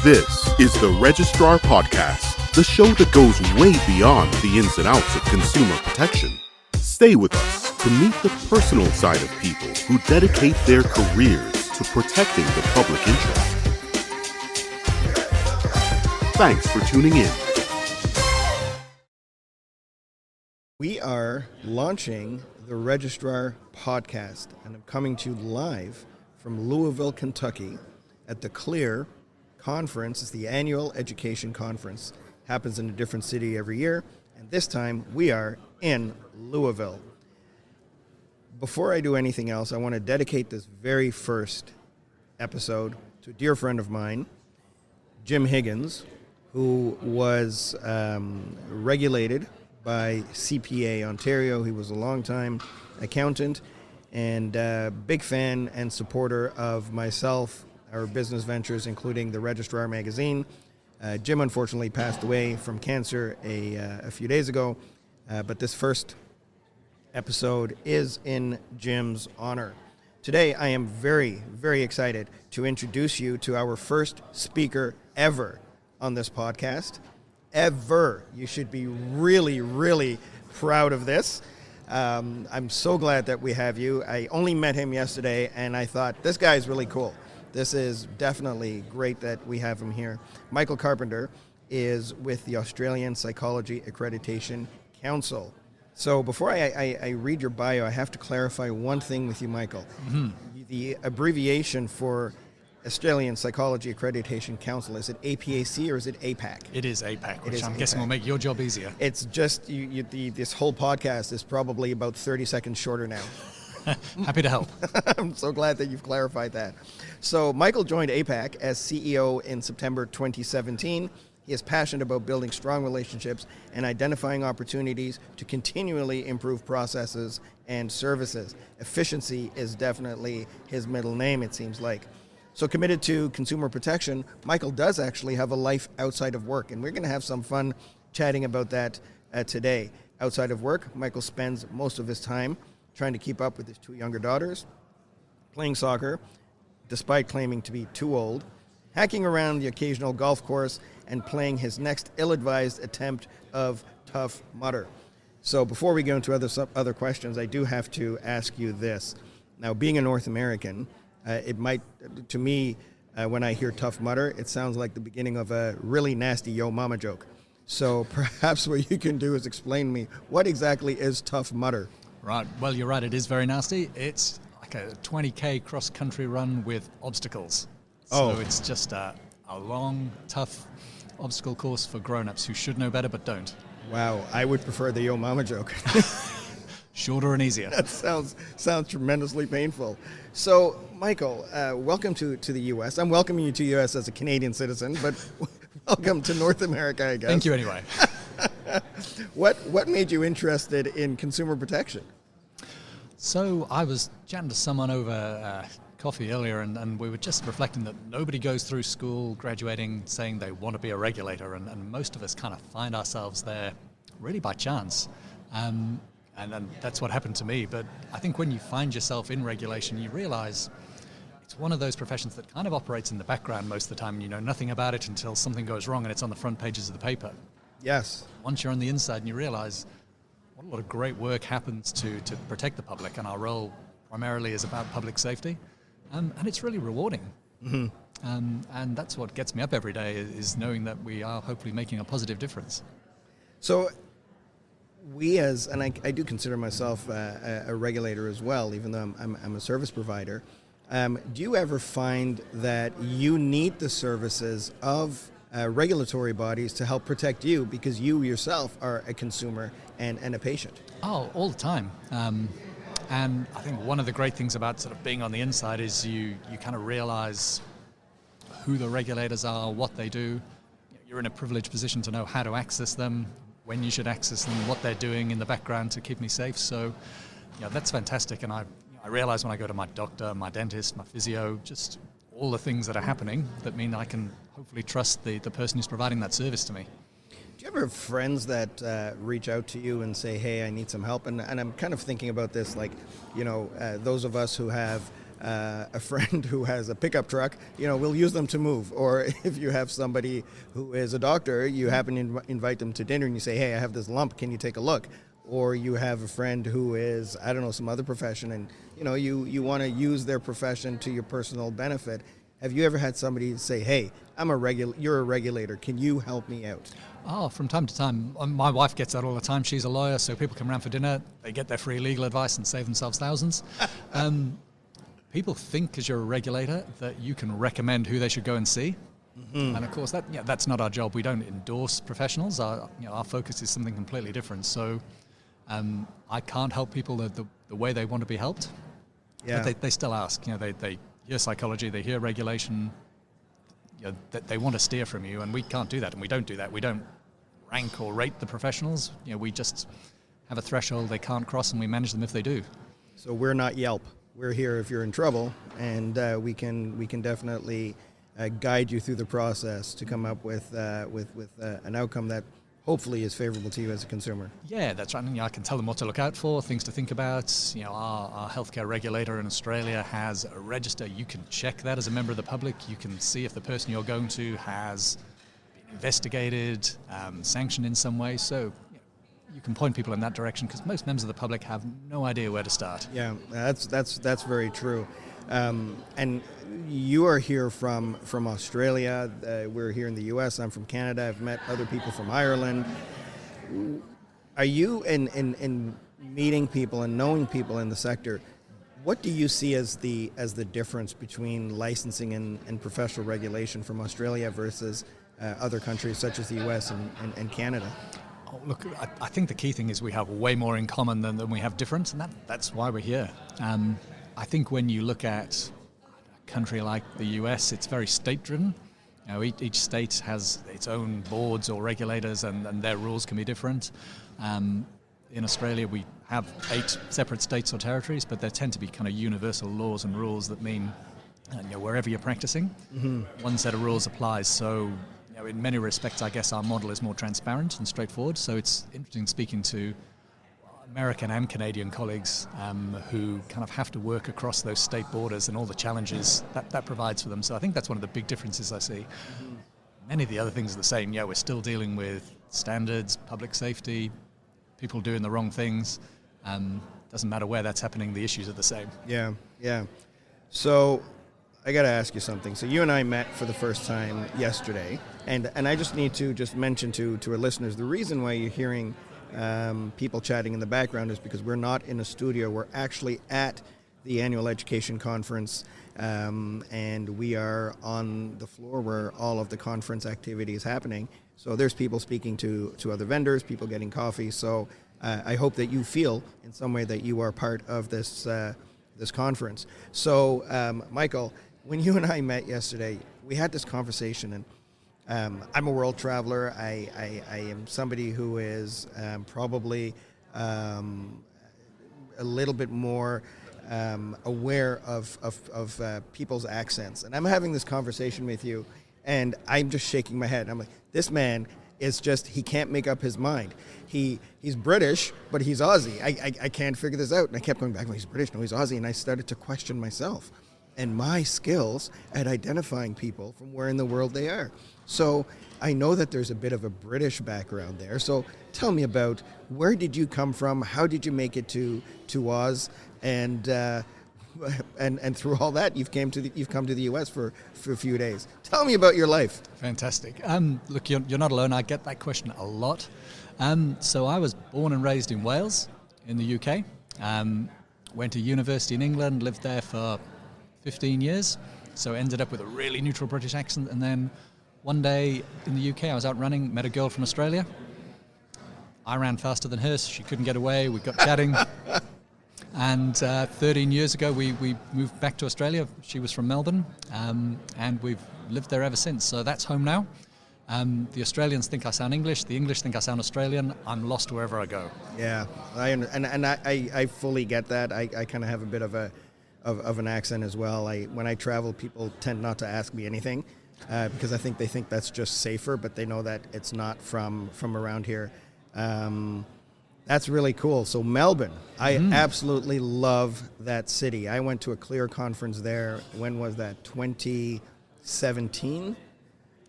This is the Registrar Podcast, the show that goes way beyond the ins and outs of consumer protection. Stay with us to meet the personal side of people who dedicate their careers to protecting the public interest. Thanks for tuning in. We are launching the Registrar Podcast, and I'm coming to you live from Louisville, Kentucky at the CLEAR Conference. It's the annual education conference. Happens in a different city every year, and this time we are in Louisville. Before I do anything else, I want to dedicate this very first episode to a dear friend of mine, Jim Higgins, who was regulated by CPA Ontario. He was a longtime accountant and big fan and supporter of myself, our business ventures, including the Registrar magazine. Jim unfortunately passed away from cancer a few days ago, but this first episode is in Jim's honor. Today, I am very, very excited to introduce you to our first speaker ever on this podcast. Ever. You should be really, really proud of this. I'm so glad that we have you. I only met him yesterday, and I thought, this guy's really cool. This is definitely great that we have him here. Michael Carpenter is with the Australian Psychology Accreditation Council. So before I read your bio, I have to clarify one thing with you, Michael. Mm-hmm. The abbreviation for Australian Psychology Accreditation Council, is it APAC or is it APAC? It is APAC, which I'm guessing will make your job easier. It's just, this whole podcast is probably about 30 seconds shorter now. Happy to help. I'm so glad that you've clarified that. So Michael joined APAC as CEO in September 2017. He is passionate about building strong relationships and identifying opportunities to continually improve processes and services. Efficiency is definitely his middle name, it seems like. So committed to consumer protection, Michael does actually have a life outside of work, and we're going to have some fun chatting about that today. Outside of work, Michael spends most of his time trying to keep up with his two younger daughters, playing soccer, despite claiming to be too old, hacking around the occasional golf course, and playing his next ill-advised attempt of Tough Mudder. So before we go into other questions, I do have to ask you this. Now, being a North American, it might, to me, when I hear Tough Mudder, it sounds like the beginning of a really nasty Yo Mama joke. So perhaps what you can do is explain to me, what exactly is Tough Mudder? Right, well, you're right, it is very nasty. It's like a 20K cross-country run with obstacles. So it's just a long, tough obstacle course for grown-ups who should know better but don't. Wow, I would prefer the Yo Mama joke. Shorter and easier. That sounds tremendously painful. So, Michael, welcome to the U.S. I'm welcoming you to the U.S. as a Canadian citizen, but welcome to North America, I guess. Thank you anyway. What made you interested in consumer protection? So I was chatting to someone over coffee earlier, and we were just reflecting that nobody goes through school graduating saying they want to be a regulator, and most of us kind of find ourselves there really by chance. And that's what happened to me. But I think when you find yourself in regulation, you realize it's one of those professions that kind of operates in the background most of the time, and you know nothing about it until something goes wrong and it's on the front pages of the paper. Yes. Once you're on the inside and you realize what a lot of great work happens to protect the public, and our role primarily is about public safety, and it's really rewarding. Mm-hmm. And that's what gets me up every day, is knowing that we are hopefully making a positive difference. So and I do consider myself a regulator as well, even though I'm a service provider. Do you ever find that you need the services of regulatory bodies to help protect you because you yourself are a consumer and a patient? Oh, all the time. And I think one of the great things about sort of being on the inside is you kind of realize who the regulators are, what they do. You're in a privileged position to know how to access them, when you should access them, what they're doing in the background to keep me safe. So, that's fantastic. And I realize when I go to my doctor, my dentist, my physio, just all the things that are happening that mean I can hopefully trust the person who's providing that service to me. Do you ever have friends that reach out to you and say, hey, I need some help? And I'm kind of thinking about this like, those of us who have a friend who has a pickup truck, we'll use them to move. Or if you have somebody who is a doctor, you happen to invite them to dinner and you say, hey, I have this lump, can you take a look? Or you have a friend who is, I don't know, some other profession, and you want to use their profession to your personal benefit. Have you ever had somebody say, hey, you're a regulator, can you help me out? Oh, from time to time. My wife gets that all the time. She's a lawyer, so people come around for dinner, they get their free legal advice and save themselves thousands. People think, because you're a regulator, that you can recommend who they should go and see. Mm-hmm. And of course, that's not our job. We don't endorse professionals. Our focus is something completely different. So I can't help people the way they want to be helped. Yeah. But they still ask. They hear psychology, they hear regulation. They want to steer from you, and we can't do that, and we don't do that. We don't rank or rate the professionals. We just have a threshold they can't cross, and we manage them if they do. So we're not Yelp. We're here if you're in trouble, and we can definitely guide you through the process to come up with an outcome that hopefully is favorable to you as a consumer. Yeah, that's right. And, I can tell them what to look out for, things to think about. Our healthcare regulator in Australia has a register. You can check that as a member of the public. You can see if the person you're going to has been investigated, sanctioned in some way. So you can point people in that direction, because most members of the public have no idea where to start. Yeah, that's very true. And you are here from Australia. We're here in the U.S. I'm from Canada. I've met other people from Ireland. Are you in meeting people and knowing people in the sector? What do you see as the difference between licensing and professional regulation from Australia versus other countries such as the U.S. and Canada? Oh, look, I think the key thing is we have way more in common than we have different, and that's why we're here. I think when you look at a country like the US, it's very state-driven. Each state has its own boards or regulators, and their rules can be different. In Australia, we have 8 separate states or territories, but there tend to be kind of universal laws and rules that mean wherever you're practicing, one set of rules applies. So in many respects, I guess our model is more transparent and straightforward. So it's interesting speaking to American and Canadian colleagues who kind of have to work across those state borders and all the challenges that provides for them. So I think that's one of the big differences I see. Mm-hmm. Many of the other things are the same. We're still dealing with standards, public safety, people doing the wrong things. Doesn't matter where that's happening, the issues are the same. Yeah. So I got to ask you something. So you and I met for the first time yesterday, and I just need to mention to our listeners, the reason why you're hearing people chatting in the background is because we're not in a studio. We're actually at the annual education conference, and we are on the floor where all of the conference activity is happening. So there's people speaking to other vendors, people getting coffee. So I hope that you feel in some way that you are part of this conference. So Michael, when you and I met yesterday, we had this conversation, and I'm a world traveler. I am somebody who is probably a little bit more aware of people's accents. And I'm having this conversation with you, and I'm just shaking my head. I'm like, this man is just, he can't make up his mind. He's British, but he's Aussie. I can't figure this out. And I kept going back, well, he's British, no, he's Aussie. And I started to question myself and my skills at identifying people from where in the world they are. So I know that there's a bit of a British background there. So tell me about, where did you come from? How did you make it to Oz? And through all that, you've come to the U.S. for a few days. Tell me about your life. Fantastic. Look, you're not alone. I get that question a lot. So I was born and raised in Wales, in the UK. Went to university in England, lived there for 15 years. So ended up with a really neutral British accent. And then one day in the UK, I was out running, met a girl from Australia. I ran faster than her, so she couldn't get away. We got chatting. And 13 years ago, we moved back to Australia. She was from Melbourne, and we've lived there ever since. So that's home now. The Australians think I sound English. The English think I sound Australian. I'm lost wherever I go. Yeah, I fully get that. I kind of have a bit of an accent as well. When I travel, people tend not to ask me anything because I think they think that's just safer, but they know that it's not from around here. That's really cool. So Melbourne, I absolutely love that city. I went to a Clear conference there. When was that? 2017?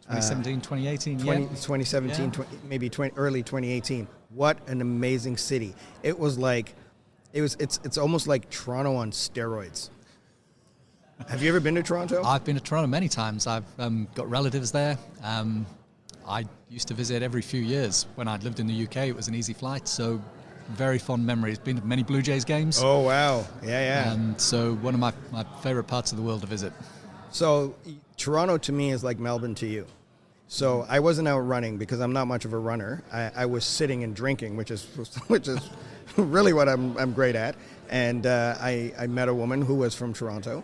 2017, 2018, 2017, Yeah. Early 2018. What an amazing city. It was like, it's almost like Toronto on steroids. Have you ever been to Toronto? I've been to Toronto many times. I've got relatives there. I used to visit every few years. When I'd lived in the UK, it was an easy flight, so very fond memories. Been to many Blue Jays games. Oh, wow. Yeah. So one of my favorite parts of the world to visit. So Toronto to me is like Melbourne to you. So I wasn't out running because I'm not much of a runner. I was sitting and drinking, which is really what I'm great at. And I met a woman who was from Toronto.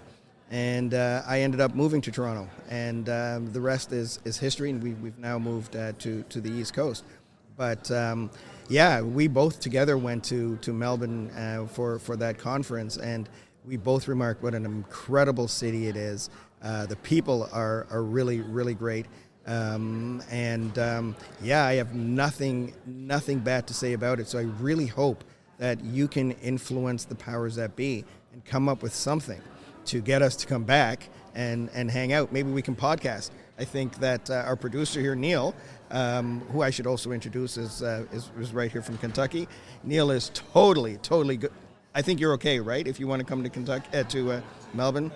And I ended up moving to Toronto, and the rest is history. And we've now moved to the East Coast. But we both together went to Melbourne for that conference, and we both remarked what an incredible city it is. The people are really, really great. I have nothing bad to say about it. So I really hope that you can influence the powers that be and come up with something to get us to come back and hang out. Maybe we can podcast. I think that our producer here, Neil, who I should also introduce, is right here from Kentucky. Neil is totally good. I think you're okay, right? If you want to come to Kentucky, to Melbourne,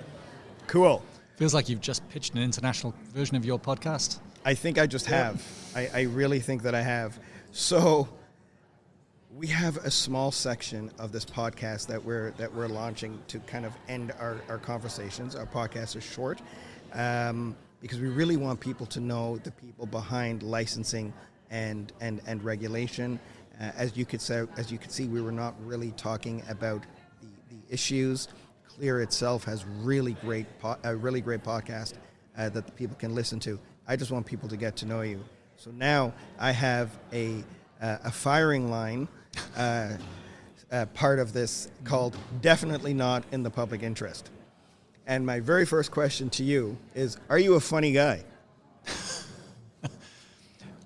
cool. Feels like you've just pitched an international version of your podcast. I think I just have. I really think that I have. So we have a small section of this podcast that we're launching to kind of end our conversations. Our podcast is short because we really want people to know the people behind licensing and regulation. As you could see, we were not really talking about the issues. Clear itself has a really great podcast that the people can listen to. I just want people to get to know you. So now I have a firing line. Part of this called Definitely Not in the Public Interest. And my very first question to you is, are you a funny guy?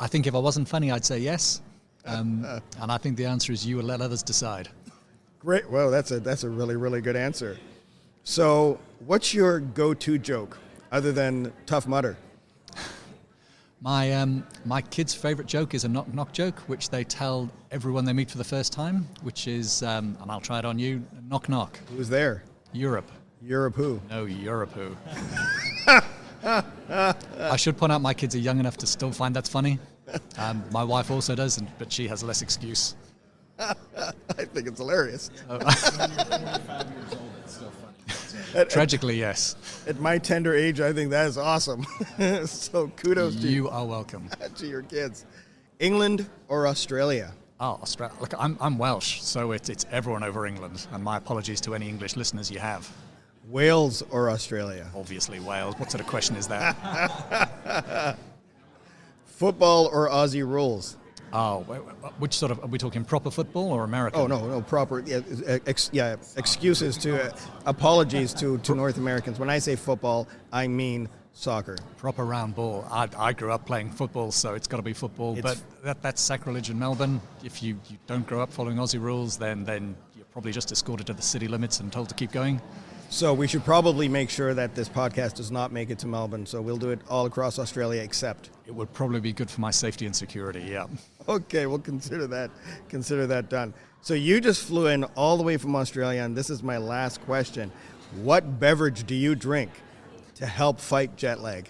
I think if I wasn't funny, I'd say yes. And I think the answer is you will let others decide. Great. Well, that's a really, really good answer. So what's your go-to joke other than Tough Mudder? My kids' favorite joke is a knock-knock joke, which they tell everyone they meet for the first time, which is, and I'll try it on you, knock-knock. Who's there? Europe. Europe who? No, Europe who. I should point out my kids are young enough to still find that's funny. My wife also does, but she has less excuse. I think it's hilarious. When you're 45 years old, it's still funny. Tragically, yes. At my tender age, I think that is awesome. So kudos to you. You are welcome. To your kids. England or Australia? Oh, Australia. Look, I'm Welsh, so it's everyone over England. And my apologies to any English listeners you have. Wales or Australia? Obviously, Wales. What sort of question is that? Football or Aussie rules? Oh, which sort of, are we talking proper football or American? Oh, no, proper. Excuses apologies to North Americans. When I say football, I mean soccer. Proper round ball. I grew up playing football, so it's got to be football. But that's sacrilege in Melbourne. If you don't grow up following Aussie rules, then you're probably just escorted to the city limits and told to keep going. So we should probably make sure that this podcast does not make it to Melbourne. So we'll do it all across Australia except. It would probably be good for my safety and security, yeah. Okay, we'll consider that done. So you just flew in all the way from Australia, and this is my last question. What beverage do you drink to help fight jet lag?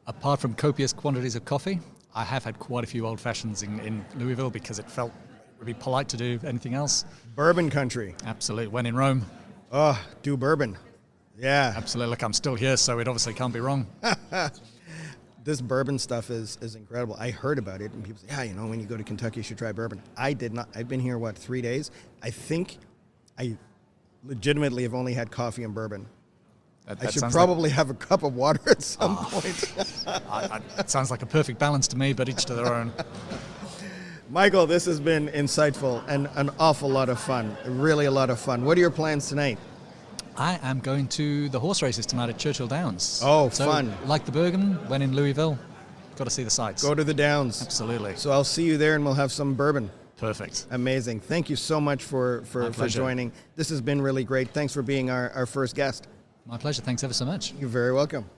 Apart from copious quantities of coffee, I have had quite a few old fashions in Louisville because it felt would be polite to do anything else. Bourbon country. Absolutely. When in Rome. Oh, do bourbon. Yeah. Absolutely. Look, I'm still here, so it obviously can't be wrong. This bourbon stuff is incredible. I heard about it, and people say, when you go to Kentucky, you should try bourbon. I did not. I've been here, 3 days? I think I legitimately have only had coffee and bourbon. I should probably have a cup of water at some point. It sounds like a perfect balance to me, but each to their own. Michael, this has been insightful and an awful lot of fun. Really a lot of fun. What are your plans tonight? I am going to the horse races tonight at Churchill Downs. Oh, so, fun. Like the Bergen, when in Louisville, got to see the sights. Go to the Downs. Absolutely. So I'll see you there and we'll have some bourbon. Perfect. Amazing. Thank you so much for pleasure. joining. This has been really great. Thanks for being our first guest. My pleasure. Thanks ever so much. You're very welcome.